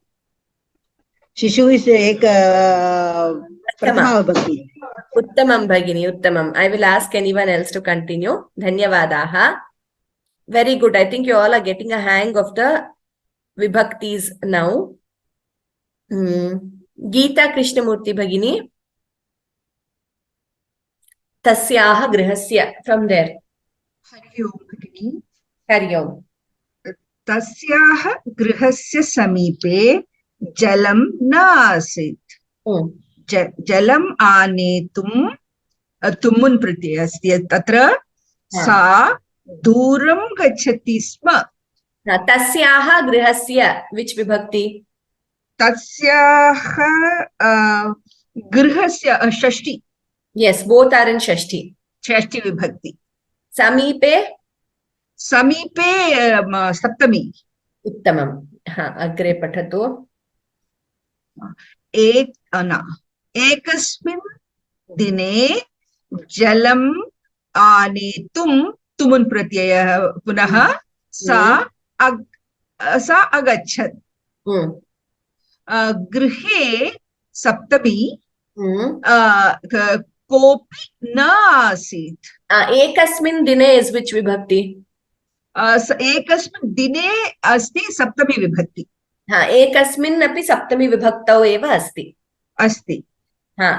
Speaker 5: शिशुः is एक प्रथमा विभक्ति.
Speaker 1: उत्तमं भगिनी, उत्तमम्. I will ask anyone else to continue. धन्यवादाः. Very good. I think you all are getting a hang of the vibhaktis now. Geeta Krishnamurti Bhagini. Tasyaha grihasya. From there.
Speaker 6: Hari Om Bhagini.
Speaker 1: Hari Om.
Speaker 6: Tasyaha grihasya samipe jalam na asit. Jalam anetum tumun pratyaya asti. Tatra sa duram gachati sma.
Speaker 1: Tasyaha grihasya. Which vibhakti?
Speaker 6: Tasyaha grihasya shashti.
Speaker 1: Yes, both are in shashti.
Speaker 6: Shashti vibhakti.
Speaker 1: Samipe?
Speaker 6: Samipe saptami.
Speaker 1: Uttamam. Agre pathatu.
Speaker 6: Ekasmin dine jalam anetum tumun pratyaya punaha sa agachat. Grihe saptami kopi na asit.
Speaker 1: Ekasmin dine is which vibhakti?
Speaker 6: Ekasmin dine asti saptami vibhakti.
Speaker 1: Ekasmin api saptami vibhaktau eva asti.
Speaker 6: Asti.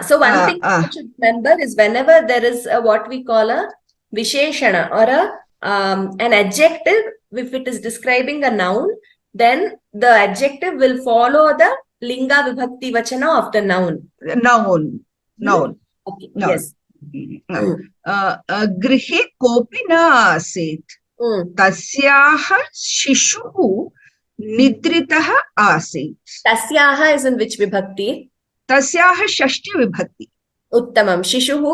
Speaker 1: So one thing you should remember is whenever there is what we call a visheshana or an adjective, if it is describing a noun, then the adjective will follow the linga vibhakti vachana of the noun.
Speaker 6: Noun.
Speaker 1: Okay. Yes.
Speaker 6: Grihe kopi na asit. Tasyaha shishuhu nidritaha asit.
Speaker 1: Tasyaha is in which vibhakti?
Speaker 6: Tasyaha shashti vibhakti.
Speaker 1: Uttamam. Shishuhu?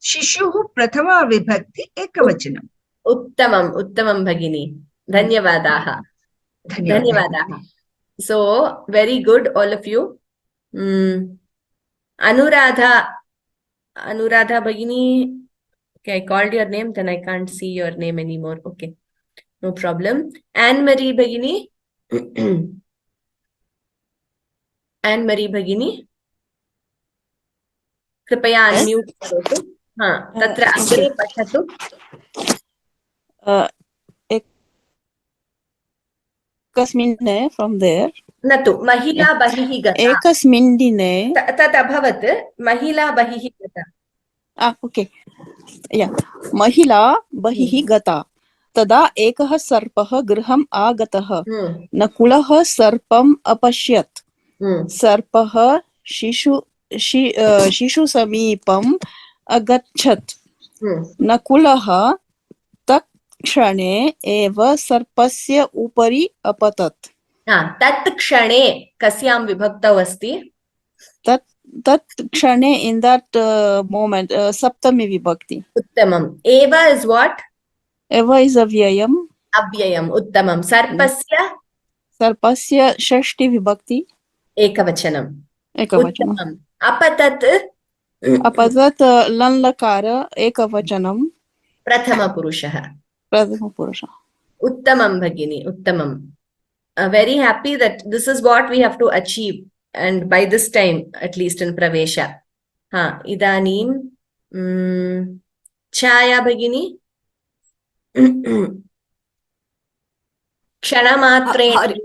Speaker 6: Shishuhu prathama vibhakti ekavachanam.
Speaker 1: Uttamam Bhagini. Dhanyavadaha. Dhanyavadaha. So, very good, all of you. Anuradha Bhagini. Okay, I called your name, then I can't see your name anymore. Okay, no problem. Anne-Marie Bhagini. Anne-Marie Bhagini. Kripaya unmute करोतु. तत्र अग्रे पठतु.
Speaker 7: एकस्मिन् दिने from there.
Speaker 1: न तु महिला बहिः गता.
Speaker 7: एकस्मिन् दिने.
Speaker 1: तत् अभवत्. महिला बहिः गता.
Speaker 7: Okay. Yeah. महिला बहिः गता. तदा एकः सर्पः गृहम् आगतः. नकुलः सर्पम् अपश्यत्. सर्पः शिशुसमीपम् अगच्छत्. नकुलः तत्क्षणे एव सर्पस्य उपरि अपतत्.
Speaker 1: तत् क्षणे कस्यां विभक्तौ अस्ति?
Speaker 7: तत् क्षणे in that moment saptami vibhakti.
Speaker 1: Uttamam. Eva is what?
Speaker 7: Eva is avyayam.
Speaker 1: Avyayam. Uttamam. Sarpasya
Speaker 7: shashti vibhakti.
Speaker 1: Ekavachanam.
Speaker 7: Ekavachanam.
Speaker 1: Apatat?
Speaker 7: अपतत् लन लकार एकवचनं
Speaker 1: प्रथमपुरुषः.
Speaker 7: प्रथमपुरुषः.
Speaker 1: Uttamam bhagini, uttamam. Very happy that this is what we have to achieve, and by this time, at least in Pravesha. Idanim, Chaya bhagini. Kshanamatrena.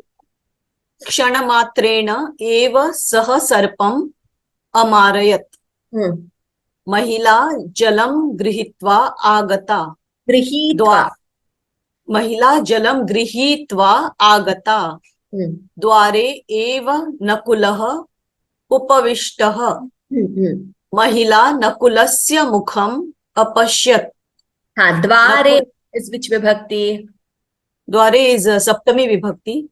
Speaker 7: क्षणमात्रेण एव सः सर्पम् अमारयत्. महिला जलं गृहीत्वा आगता. महिला जलं गृहीत्वा आगता. द्वारे एव नकुलः उपविष्टः. महिला नकुलस्य मुखम् अपश्यत्.
Speaker 1: Dware is which vibhakti?
Speaker 7: द्वारे is सप्तमी विभक्ति.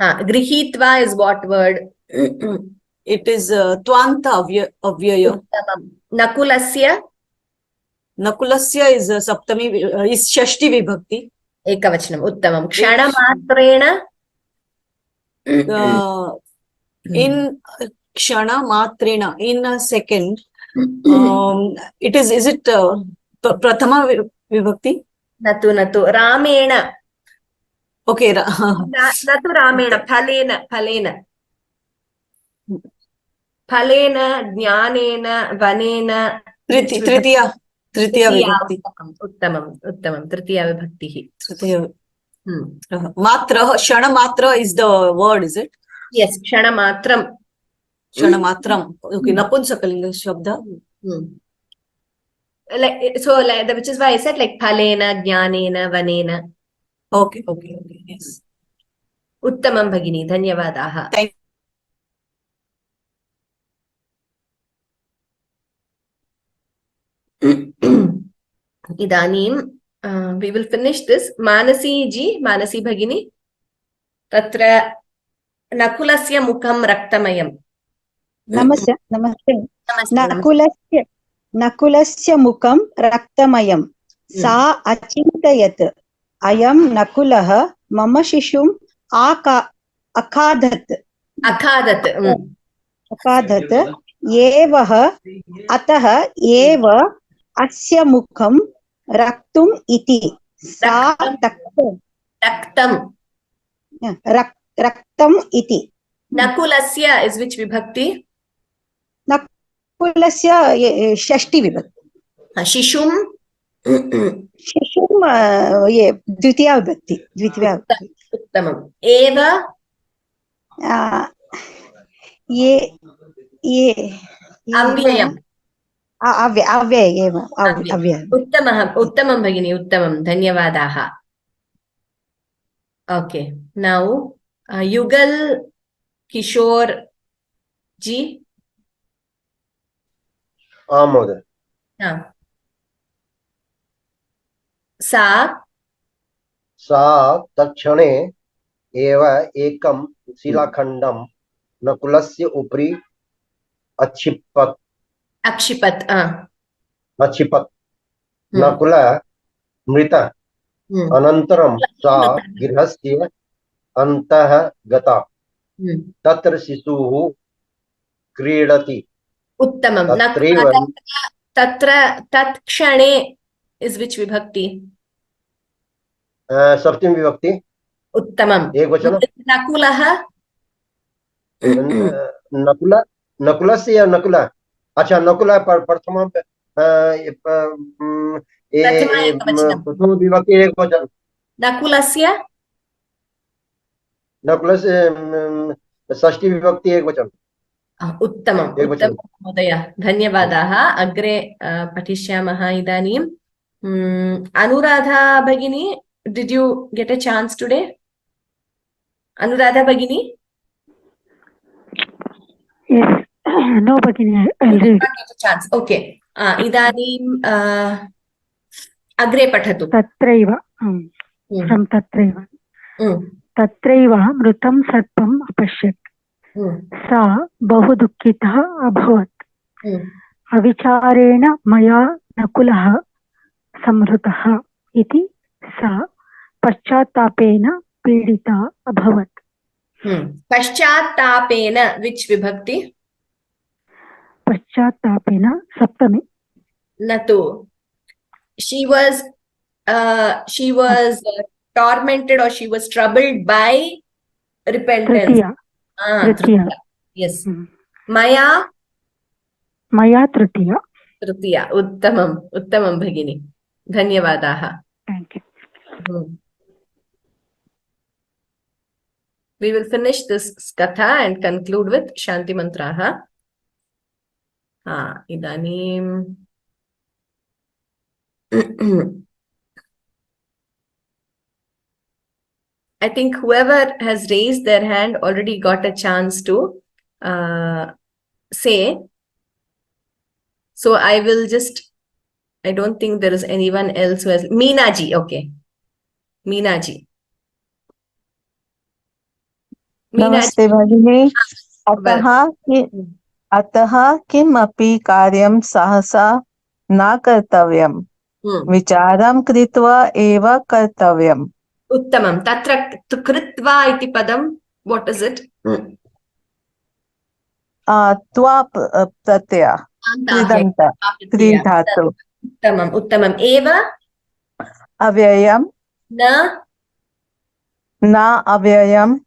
Speaker 1: Grihitva is what word?
Speaker 7: It is twanta avyaya.
Speaker 1: Nakulasya?
Speaker 7: Nakulasya is saptami, is shashti vibhakti.
Speaker 1: Ekavachanam, uttamam. Kshanamatrena?
Speaker 7: In kshana matrena, in a second, it is it prathama vibhakti?
Speaker 1: Natu. Ramena.
Speaker 7: Okay.
Speaker 1: Natu Ramena. Phalena. Phalena, jnanena, vanena.
Speaker 7: Tritiya vibhakti.
Speaker 1: Uttamam. Tritiya vibhakti.
Speaker 7: Matra, shana matra is the word, is it?
Speaker 1: Yes, kshana matram.
Speaker 7: Shana matram. Okay, napunsakalinga shabda.
Speaker 1: Which is why I said like phalena, jnanena, vanena.
Speaker 7: Okay, yes.
Speaker 1: Uttamam bhagini, dhanyavadaha.
Speaker 7: Thank
Speaker 1: Idanim, we will finish this. Manasi bhagini. Tatra Nakulasya mukham raktamayam.
Speaker 8: Namaste. Nakulasya mukham raktamayam. Sa achintayat. Ayam Nakulaha mama shishum akhadat. Evaha ataha eva asya mukham raktum iti. Sa raktam iti.
Speaker 1: Nakulasya is which vibhakti?
Speaker 8: Nakulasya shashti vibhakti.
Speaker 1: Shishum?
Speaker 8: Shishum dvitiya vibhakti.
Speaker 1: Uttamam. Eva? Avyayam.
Speaker 8: Avyayam.
Speaker 1: Uttamam bhagini, uttamam. Dhanyavadaha. Okay. Now, Yugal Kishore ji.
Speaker 9: Mother.
Speaker 1: Sa
Speaker 9: तत्क्षणे एव एकं शिलाखण्डं नकुलस्य उपरि अक्षिपत्. नकुल मृत. अनन्तरं सा गृहस्य अन्तः गता. तत्र शिशुः क्रीडति.
Speaker 1: Uttamam. Tatra tatkshane is which vibhakti?
Speaker 9: सप्तमी विभक्ति.
Speaker 1: Uttamam.
Speaker 9: एकवचनं.
Speaker 1: Nakulaha?
Speaker 9: नकुलस्य या नकुल. अच्छा, नकुल प्रथम प्रथम विभक्ति एकवचन. नकुलस्य षष्ठी विभक्ति एकवचन.
Speaker 1: Uttamam. Mhodaya. Dhanyavadaha. Agre patishyamaha idanim. Anuradha bhagini, did you get a chance today? Anuradha bhagini?
Speaker 10: Yes. No, bhagini. I'll read.
Speaker 1: Get a chance. Okay. Idanim agre pathatu.
Speaker 10: Tatraiva. From Tatraiva. Tatraiva mrutam sarpam apashyat. Sa bahu dukkitah abhavat. Avichareణ maya nakulaha samrutaha iti sa paschatapena pidita abhavat.
Speaker 1: Paschatapena, which vibhakti?
Speaker 10: पश्चात्तापेन Saptami
Speaker 1: Natu. She was tormented, or she was troubled by repentance.
Speaker 10: Tritiya Tritiya
Speaker 1: Tritiya. Yes. Maya
Speaker 10: मया तृतीया
Speaker 1: Tritiya. Uttamam Bhagini. Dhanyavadaha.
Speaker 10: Thank you.
Speaker 1: We will finish this skatha and conclude with Shanti Mantraha. Idanim. I think whoever has raised their hand already got a chance to say. So I will just, I don't think there is anyone else who has. Meena ji, okay. Meena ji.
Speaker 11: नमस्ते भगिनी अतः किमपि कार्यं सहसा न कर्तव्यम् विचारं कृत्वा एव कर्तव्यम्
Speaker 1: उत्तमं तत्र कृत्वा इति पदं what is it
Speaker 11: त्वा प्रत्यय कृदन्त क्रीधातु
Speaker 1: उत्तमम् एव
Speaker 11: अव्ययं न अव्ययम्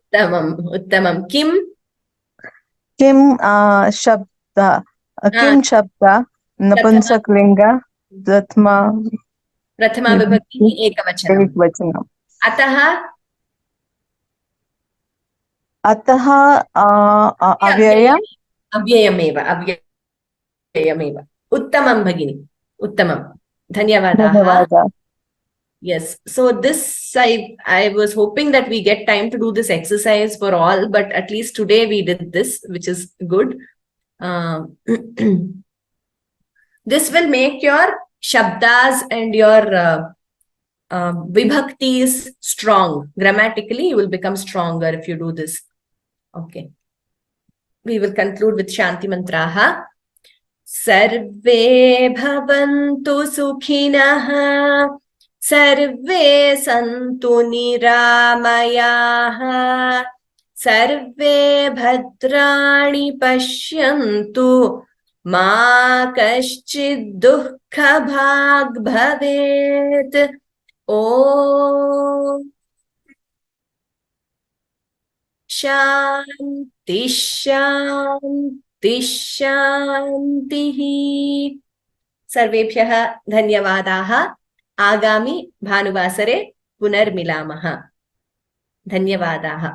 Speaker 1: उत्तमं किं
Speaker 11: शब्द नपुंसकलिङ्ग
Speaker 1: प्रथमा विभक्ति एकवचनम्
Speaker 11: अतः
Speaker 1: अव्ययमेव उत्तमं भगिनि उत्तमं धन्यवादाः. Yes, so this I was hoping that we get time to do this exercise for all, but at least today we did this, which is good. This will make your shabdas and your vibhaktis strong. Grammatically, you will become stronger if you do this. Okay. We will conclude with Shanti Mantraha. Sarve bhavantu sukhinah. Sarve santu niramayaha. Sarve bhadrani pashyantu. Ma kaschid dukkha bhag bhavet. Om Shanti Shanti Shantihi. Sarvebhyah dhanyavadaha. Agami bhanuvasare punarmilamaha. Dhanyavadaha.